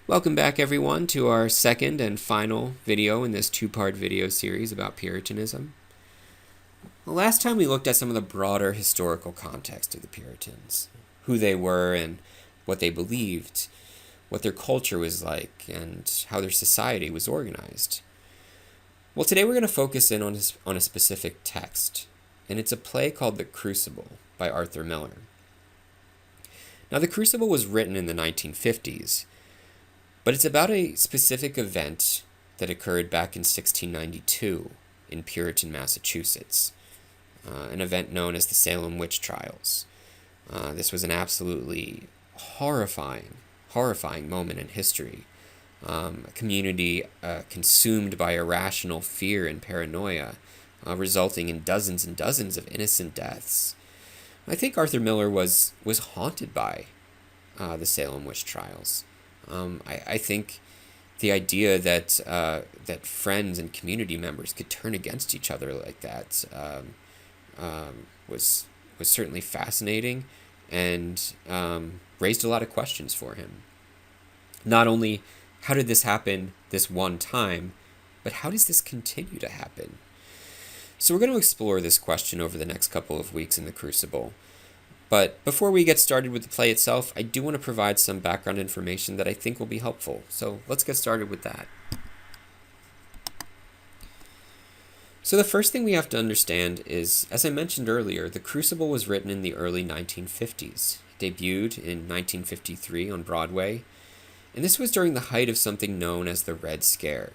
Welcome back, everyone, to our second and final video in this two-part video series about Puritanism. The last time we looked at some of the broader historical context of the Puritans, who they were and what they believed, what their culture was like, and how their society was organized. Well, today we're going to focus in on a specific text, and it's a play called TheCrucible by Arthur Miller. Now, TheCrucible was written in the 1950s, but it's about a specific event that occurred back in 1692 in Puritan, Massachusetts, an event known as the Salem Witch Trials. This was an absolutely horrifying moment in history. A community consumed by irrational fear and paranoia, resulting in dozens and dozens of innocent deaths. I think Arthur Miller was haunted by the Salem Witch Trials. I think the idea that friends and community members could turn against each other like that was certainly fascinating and raised a lot of questions for him. Not only how did this happen this one time, but how does this continue to happen? So we're going to explore this question over the next couple of weeks in the Crucible. But before we get started with the play itself, I do want to provide some background information that I think will be helpful. So let's get started with that. So the first thing we have to understand is, as I mentioned earlier, The Crucible was written in the early 1950s. It debuted in 1953 on Broadway, and this was during the height of something known as the Red Scare.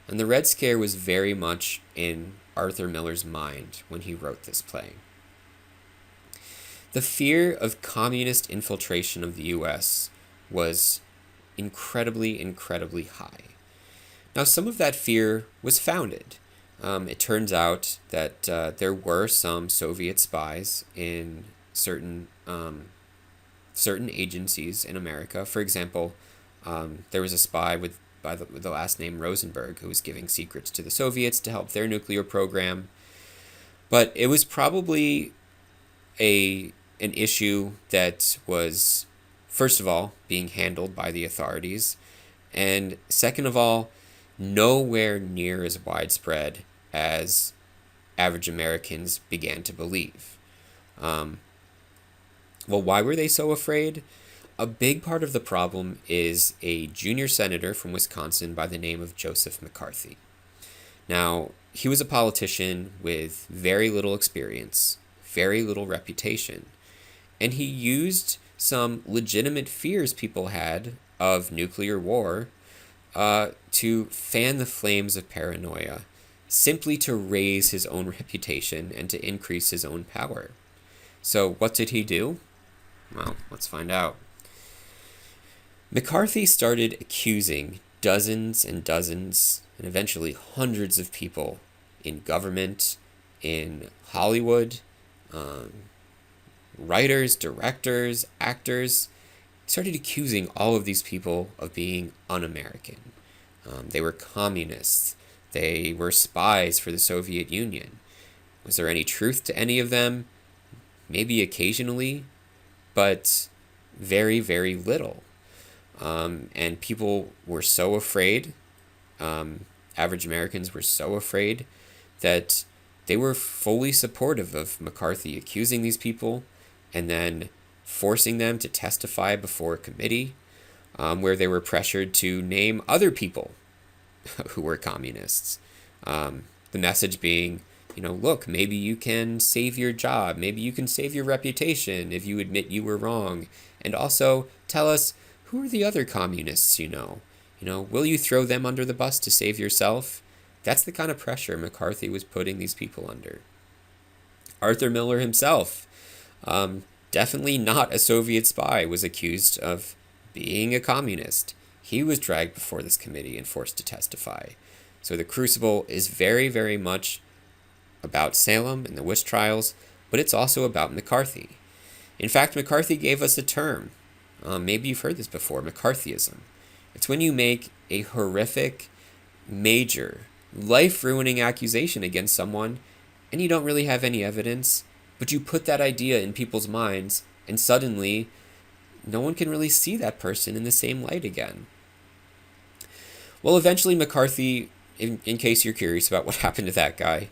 And the Red Scare was very much in Arthur Miller's mind when he wrote this play. The fear of communist infiltration of the U.S. was incredibly high. Now, some of that fear was founded. It turns out that there were some Soviet spies in certain agencies in America. For example, there was a spy with the last name Rosenberg who was giving secrets to the Soviets to help their nuclear program. But it was probably an issue that was, first of all, being handled by the authorities, and second of all, nowhere near as widespread as average Americans began to believe. Well, why were they so afraid? A big part of the problem is a junior senator from Wisconsin by the name of Joseph McCarthy. Now, he was a politician with very little experience, very little reputation, and he used some legitimate fears people had of nuclear war to fan the flames of paranoia, simply to raise his own reputation and to increase his own power. So what did he do? Well, let's find out. McCarthy started accusing dozens and dozens and eventually hundreds of people in government, in Hollywood, writers, directors, actors, started accusing all of these people of being un-American. They were communists. They were spies for the Soviet Union. Was there any truth to any of them? Maybe occasionally, but very little. And people were so afraid, average Americans were so afraid that they were fully supportive of McCarthy accusing these people and then forcing them to testify before a committee, where they were pressured to name other people who were communists. The message being, look, maybe you can save your job, maybe you can save your reputation if you admit you were wrong, and also tell us, who are the other communists you know? Will you throw them under the bus to save yourself? That's the kind of pressure McCarthy was putting these people under. Arthur Miller himself, definitely not a Soviet spy, was accused of being a communist. He was dragged before this committee and forced to testify. So the Crucible is very much about Salem and the witch trials, but it's also about McCarthy. In fact, McCarthy gave us a term. Maybe you've heard this before, McCarthyism. It's when you make a horrific, major, life-ruining accusation against someone and you don't really have any evidence, but you put that idea in people's minds and suddenly no one can really see that person in the same light again. Well, eventually McCarthy, in case you're curious about what happened to that guy,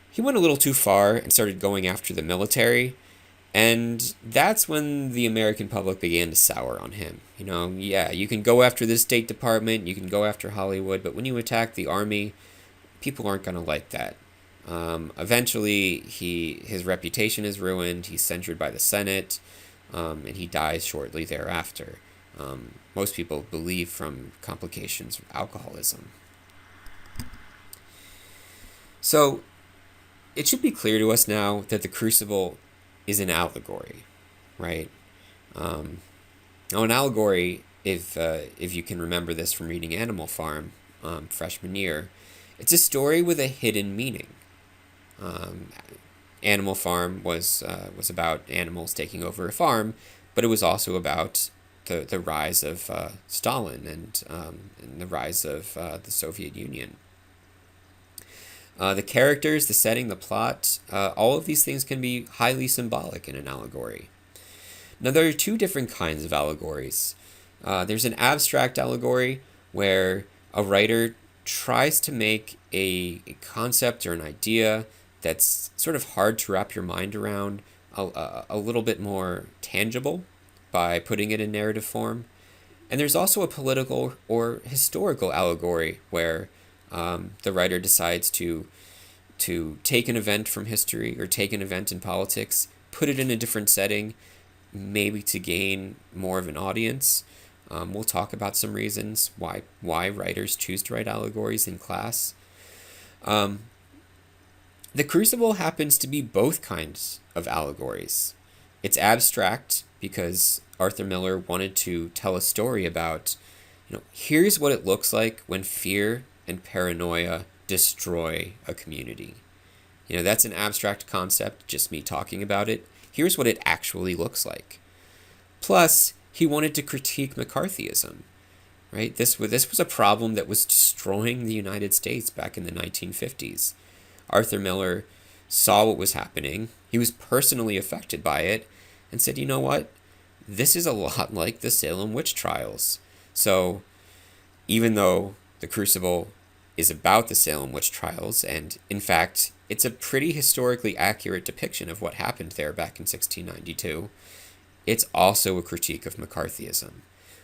he went a little too far and started going after the military. And that's when the American public began to sour on him. Yeah, you can go after the State Department, you can go after Hollywood, but when you attack the army, people aren't going to like that. Eventually, his reputation is ruined. He's censured by the Senate, and he dies shortly thereafter. Most people believe from complications of alcoholism. So, it should be clear to us now that the Crucible is an allegory, right? Now, an allegory, if you can remember this from reading Animal Farm freshman year, it's a story with a hidden meaning. Um, Animal Farm was about animals taking over a farm, but it was also about the rise of Stalin and the rise of the Soviet Union. The characters, the setting, the plot, all of these things can be highly symbolic in an allegory. Now, there are two different kinds of allegories. There's an abstract allegory where a writer tries to make a concept or an idea that's sort of hard to wrap your mind around a little bit more tangible by putting it in narrative form. And there's also a political or historical allegory where the writer decides to take an event from history or take an event in politics, put it in a different setting, maybe to gain more of an audience. We'll talk about some reasons why writers choose to write allegories in class. The Crucible happens to be both kinds of allegories. It's abstract because Arthur Miller wanted to tell a story about, here's what it looks like when fear and paranoia destroy a community. That's an abstract concept, just me talking about it. Here's what it actually looks like. Plus, he wanted to critique McCarthyism, right? This was a problem that was destroying the United States back in the 1950s. Arthur Miller saw what was happening. He was personally affected by it and said, you know what? This is a lot like the Salem witch trials. So even though the Crucible is about the Salem witch trials, and in fact, it's a pretty historically accurate depiction of what happened there back in 1692, it's also a critique of McCarthyism.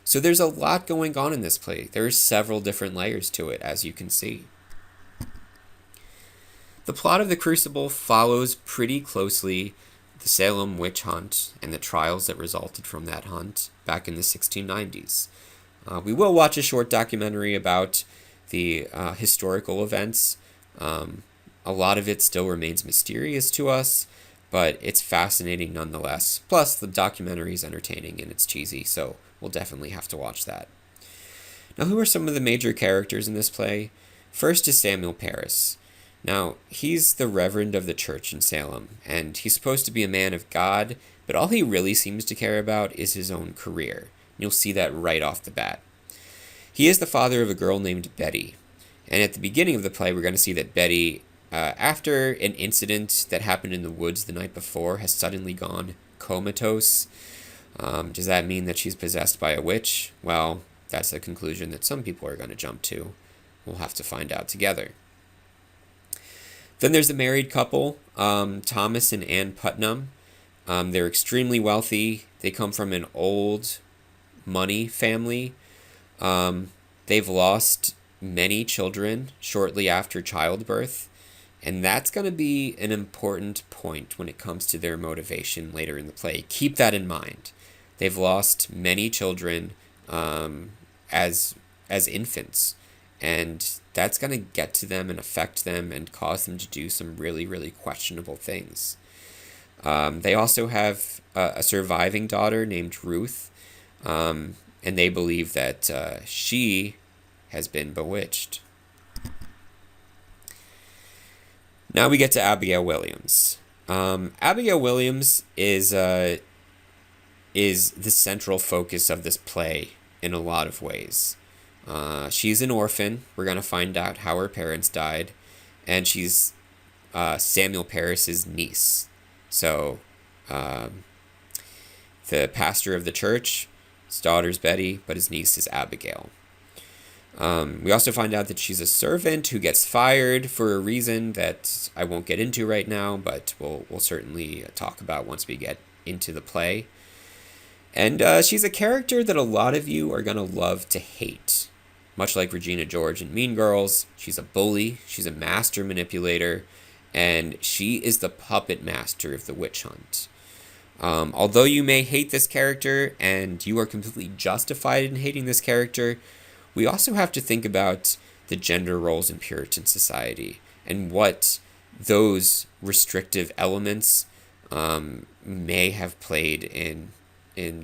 So there's a lot going on in this play. There's several different layers to it, as you can see. The plot of The Crucible follows pretty closely the Salem witch hunt and the trials that resulted from that hunt back in the 1690s. We will watch a short documentary about the historical events. A lot of it still remains mysterious to us, but it's fascinating nonetheless. Plus, the documentary is entertaining and it's cheesy, so we'll definitely have to watch that. Now, who are some of the major characters in this play? First is Samuel Parris. Now, he's the reverend of the church in Salem, and he's supposed to be a man of God, but all he really seems to care about is his own career. You'll see that right off the bat. He is the father of a girl named Betty, and at the beginning of the play, we're going to see that Betty, after an incident that happened in the woods the night before, has suddenly gone comatose. Does that mean that she's possessed by a witch? Well, that's a conclusion that some people are going to jump to. We'll have to find out together. Then there's the married couple, Thomas and Ann Putnam. They're extremely wealthy. They come from an old money family. They've lost many children shortly after childbirth, and that's going to be an important point when it comes to their motivation later in the play. Keep that in mind. They've lost many children as infants, and that's going to get to them and affect them and cause them to do some really, really questionable things. They also have a surviving daughter named Ruth, and they believe that she has been bewitched. Now we get to Abigail Williams. Abigail Williams is the central focus of this play in a lot of ways. She's an orphan. We're going to find out how her parents died. And she's Samuel Parris's niece. So the pastor of the church, his daughter's Betty, but his niece is Abigail. We also find out that she's a servant who gets fired for a reason that I won't get into right now, but we'll certainly talk about once we get into the play. And she's a character that a lot of you are going to love to hate. Much like Regina George in Mean Girls, she's a bully, she's a master manipulator, and she is the puppet master of the witch hunt. Although you may hate this character, and you are completely justified in hating this character, we also have to think about the gender roles in Puritan society and what those restrictive elements may have played in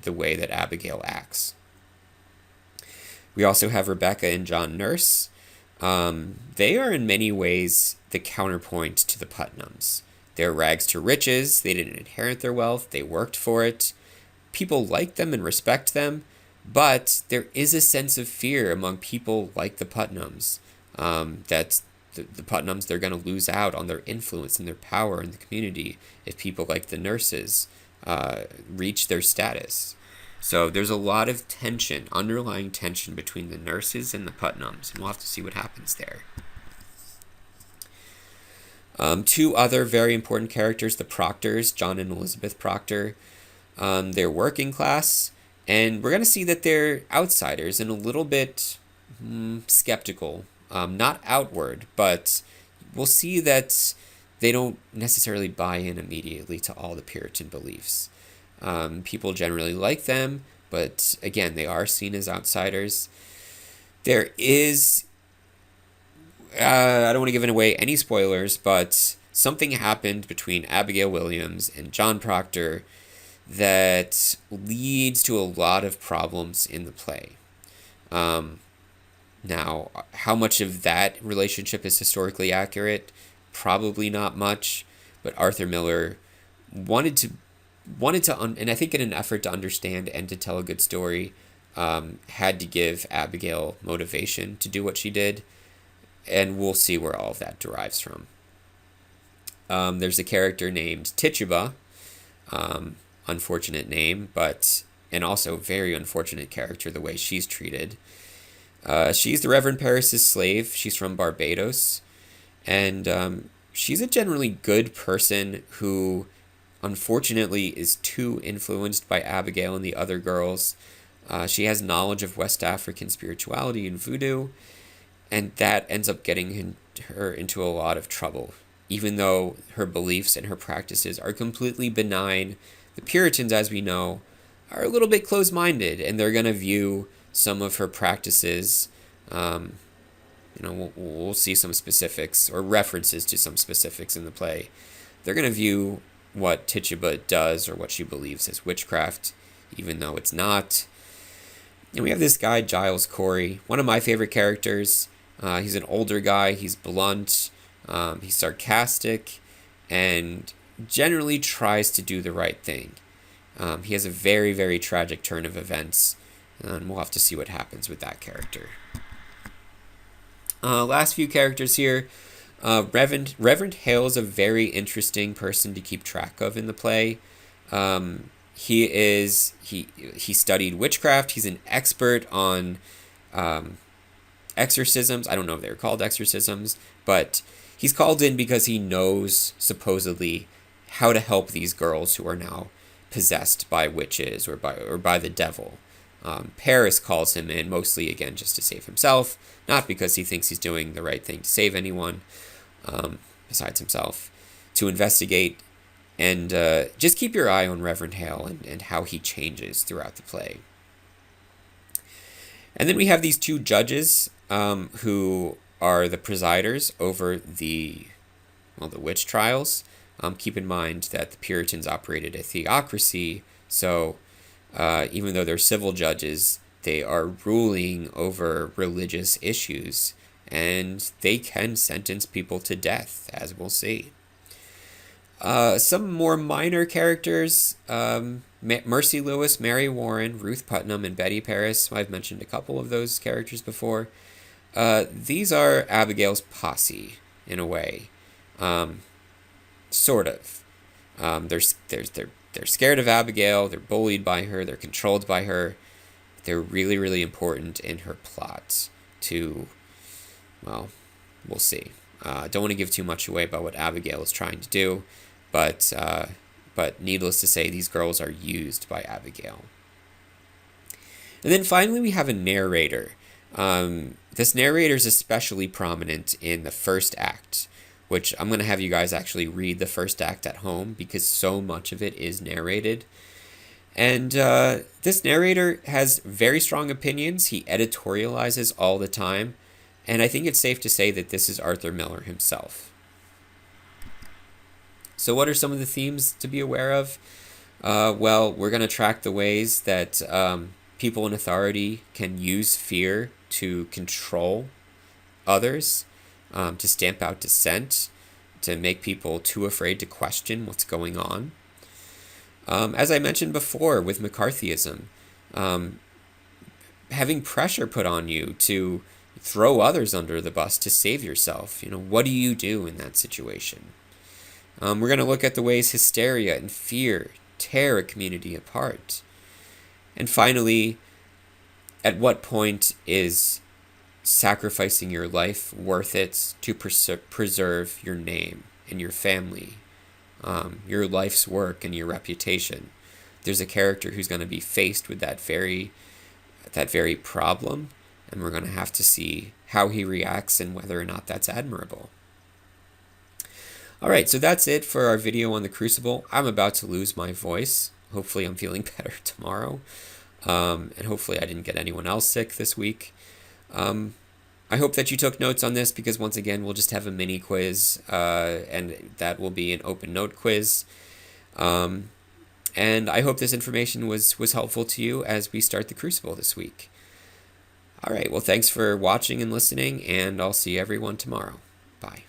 the way that Abigail acts. We also have Rebecca and John Nurse. They are in many ways the counterpoint to the Putnams. They're rags to riches. They didn't inherit their wealth. They worked for it. People like them and respect them, but there is a sense of fear among people like the Putnams that the Putnams, they're going to lose out on their influence and their power in the community if people like the Nurses reach their status. So there's a lot of tension, underlying tension between the Nurses and the Putnams, and we'll have to see what happens there. Two other very important characters, the Proctors, John and Elizabeth Proctor. They're working class, and we're going to see that they're outsiders and a little bit skeptical. Not outward, but we'll see that they don't necessarily buy in immediately to all the Puritan beliefs. People generally like them, but again, they are seen as outsiders. There is, I don't want to give away any spoilers, but something happened between Abigail Williams and John Proctor that leads to a lot of problems in the play. Now, how much of that relationship is historically accurate? Probably not much, but Arthur Miller wanted to, and I think in an effort to understand and to tell a good story, had to give Abigail motivation to do what she did, and we'll see where all of that derives from. There's a character named Tituba, unfortunate name, but and also very unfortunate character the way she's treated. She's the Reverend Paris's slave. She's from Barbados, and she's a generally good person who unfortunately is too influenced by Abigail and the other girls. She has knowledge of West African spirituality and voodoo, and that ends up getting her into a lot of trouble. Even though her beliefs and her practices are completely benign, the Puritans, as we know, are a little bit closed-minded, and they're going to view some of her practices, we'll see some specifics or references to some specifics in the play. They're going to view what Tituba does or what she believes as witchcraft, even though it's not. And we have this guy, Giles Corey, one of my favorite characters. He's an older guy. He's blunt. He's sarcastic and generally tries to do the right thing. He has a very, very tragic turn of events, and we'll have to see what happens with that character. Last few characters here. Reverend Hale is a very interesting person to keep track of in the play. He studied witchcraft. He's an expert on exorcisms. I don't know if they're called exorcisms, but he's called in because he knows, supposedly, how to help these girls who are now possessed by witches or by the devil. Paris calls him in, mostly, again, just to save himself, not because he thinks he's doing the right thing to save anyone besides himself, to investigate. And just keep your eye on Reverend Hale and how he changes throughout the play. And then we have these two judges who are the presiders over the witch trials. Keep in mind that the Puritans operated a theocracy, so even though they're civil judges, they are ruling over religious issues, and they can sentence people to death, as we'll see. Some more minor characters, Mercy Lewis, Mary Warren, Ruth Putnam, and Betty Paris. I've mentioned a couple of those characters before. These are Abigail's posse, in a way. Sort of. They're scared of Abigail, they're bullied by her, they're controlled by her. They're really, really important in her plot. to, well, we'll see. Don't want to give too much away about what Abigail is trying to do, but needless to say, these girls are used by Abigail. And then finally, we have a narrator. This narrator is especially prominent in the first act, which I'm going to have you guys actually read the first act at home because so much of it is narrated. And this narrator has very strong opinions. He editorializes all the time. And I think it's safe to say that this is Arthur Miller himself. So what are some of the themes to be aware of? Well, we're going to track the ways that people in authority can use fear to control others, to stamp out dissent, to make people too afraid to question what's going on. As I mentioned before with McCarthyism, having pressure put on you to throw others under the bus to save yourself. What do you do in that situation? We're going to look at the ways hysteria and fear tear a community apart. And finally, at what point is sacrificing your life worth it to preserve your name and your family, your life's work and your reputation? There's a character who's going to be faced with that very problem, and we're going to have to see how he reacts and whether or not that's admirable. All right, so that's it for our video on the Crucible. I'm about to lose my voice. Hopefully I'm feeling better tomorrow. And hopefully I didn't get anyone else sick this week. I hope that you took notes on this because once again, we'll just have a mini quiz, and that will be an open note quiz. And I hope this information was helpful to you as we start the Crucible this week. All right, well, thanks for watching and listening, and I'll see everyone tomorrow. Bye.